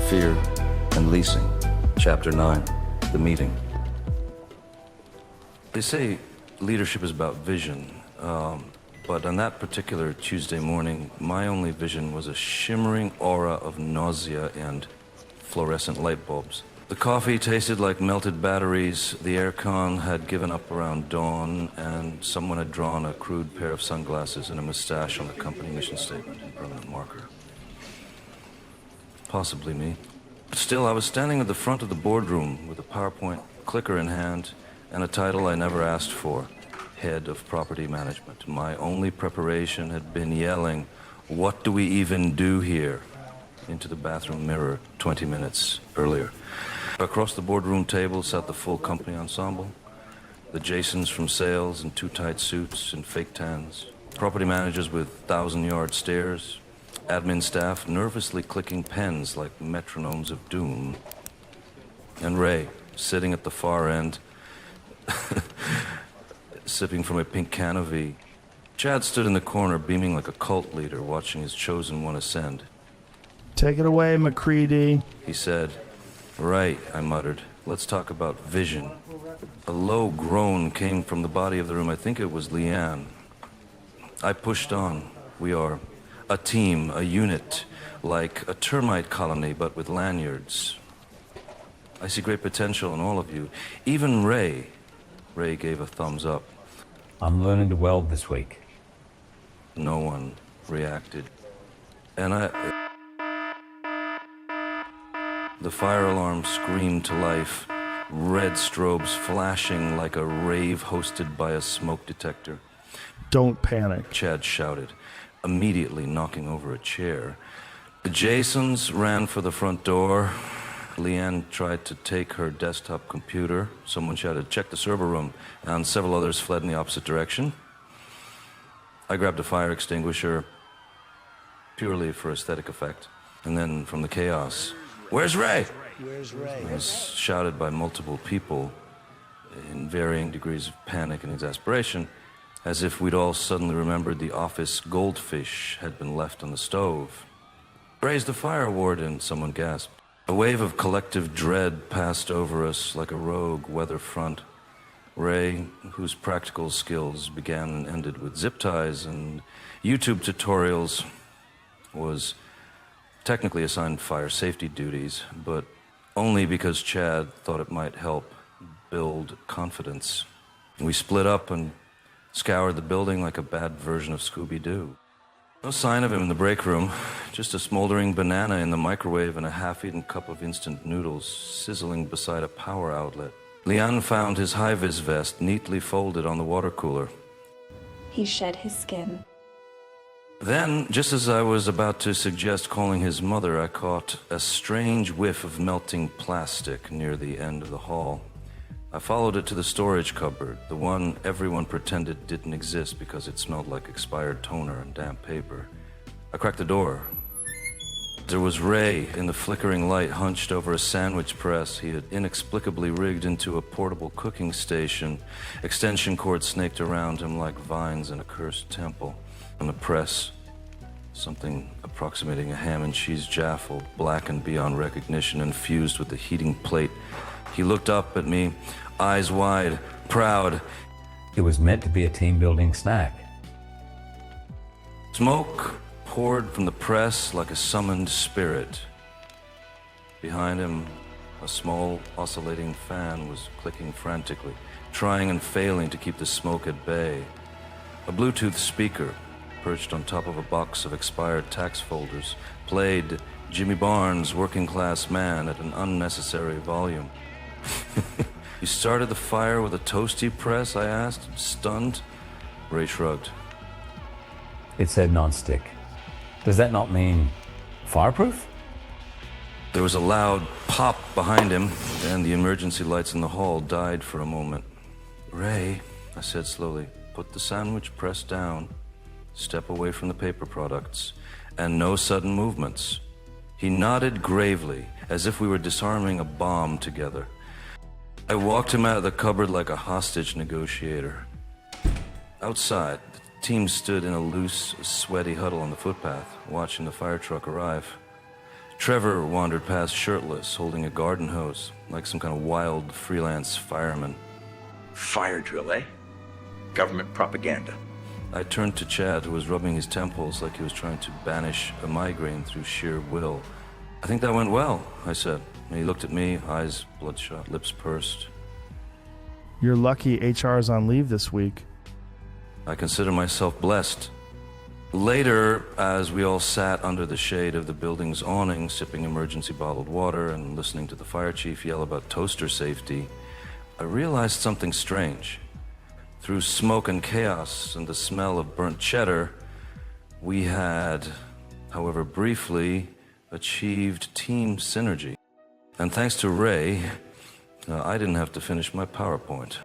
Fear and Leasing, Chapter 9, The Meeting. They say leadership is about vision, but on that particular Tuesday morning, my only vision was a shimmering aura of nausea and fluorescent light bulbs. The coffee tasted like melted batteries, the aircon had given up around dawn, and someone had drawn a crude pair of sunglasses and a mustache on the company mission statement in permanent marker. Possibly me. But still, I was standing at the front of the boardroom with a PowerPoint clicker in hand and a title I never asked for, Head of Property Management. My only preparation had been yelling, "What do we even do here?" into the bathroom mirror 20 minutes earlier. Across the boardroom table sat the full company ensemble, the Jasons from sales in too tight suits and fake tans, property managers with 1,000-yard stares, admin staff nervously clicking pens like metronomes of doom, and Ray sitting at the far end, sipping from a pink can of V. Chad stood in the corner beaming like a cult leader watching his chosen one ascend. "Take it away, Macready," he said. "Right," I muttered. "Let's talk about vision." A low groan came from the body of the room. I think it was Leanne. I pushed on. We are a team, a unit, like a termite colony, but with lanyards. I see great potential in all of you. Even Ray. Ray gave a thumbs up. "I'm learning to weld this week." No one reacted. And the fire alarm screamed to life, red strobes flashing like a rave hosted by a smoke detector. "Don't panic," Chad shouted, immediately knocking over a chair. The Jasons ran for the front door. Leanne tried to take her desktop computer. Someone shouted, "Check the server room," and several others fled in the opposite direction. I grabbed a fire extinguisher, purely for aesthetic effect, and then from the chaos, "Where's Ray?" "Where's Ray?" It was shouted by multiple people in varying degrees of panic and exasperation, as if we'd all suddenly remembered the office goldfish had been left on the stove. "Ray's the fire warden," someone gasped. A wave of collective dread passed over us like a rogue weather front. Ray, whose practical skills began and ended with zip ties and YouTube tutorials, was technically assigned fire safety duties, but only because Chad thought it might help build confidence. We split up and scoured the building like a bad version of Scooby-Doo. No sign of him in the break room, just a smoldering banana in the microwave and a half-eaten cup of instant noodles sizzling beside a power outlet. Leanne found his high-vis vest neatly folded on the water cooler. He shed his skin. Then, just as I was about to suggest calling his mother, I caught a strange whiff of melting plastic near the end of the hall. I followed it to the storage cupboard, the one everyone pretended didn't exist because it smelled like expired toner and damp paper. I cracked the door. There was Ray in the flickering light, hunched over a sandwich press he had inexplicably rigged into a portable cooking station, extension cords snaked around him like vines in a cursed temple. On the press, something approximating a ham and cheese jaffle, blackened beyond recognition and fused with the heating plate. He looked up at me, eyes wide, proud. It was meant to be a team-building snack. Smoke poured from the press like a summoned spirit. Behind him, a small oscillating fan was clicking frantically, trying and failing to keep the smoke at bay. A Bluetooth speaker, perched on top of a box of expired tax folders, played Jimmy Barnes' Working Class Man at an unnecessary volume. "You started the fire with a toasty press?" I asked, stunned. Ray shrugged. It said non-stick. Does that not mean fireproof? There was a loud pop behind him, and the emergency lights in the hall died for a moment. "Ray," I said slowly, "put the sandwich press down, step away from the paper products, and no sudden movements." He nodded gravely, as if we were disarming a bomb together. I walked him out of the cupboard like a hostage negotiator. Outside, the team stood in a loose, sweaty huddle on the footpath, watching the fire truck arrive. Trevor wandered past shirtless, holding a garden hose, like some kind of wild freelance fireman. Fire drill, eh? Government propaganda. I turned to Chad, who was rubbing his temples like he was trying to banish a migraine through sheer will. "I think that went well," I said. And he looked at me, eyes bloodshot, lips pursed. You're lucky HR's on leave this week. I consider myself blessed. Later, as we all sat under the shade of the building's awning, sipping emergency bottled water and listening to the fire chief yell about toaster safety, I realized something strange. Through smoke and chaos and the smell of burnt cheddar, we had, however briefly, achieved team synergy. And thanks to Ray, I didn't have to finish my PowerPoint.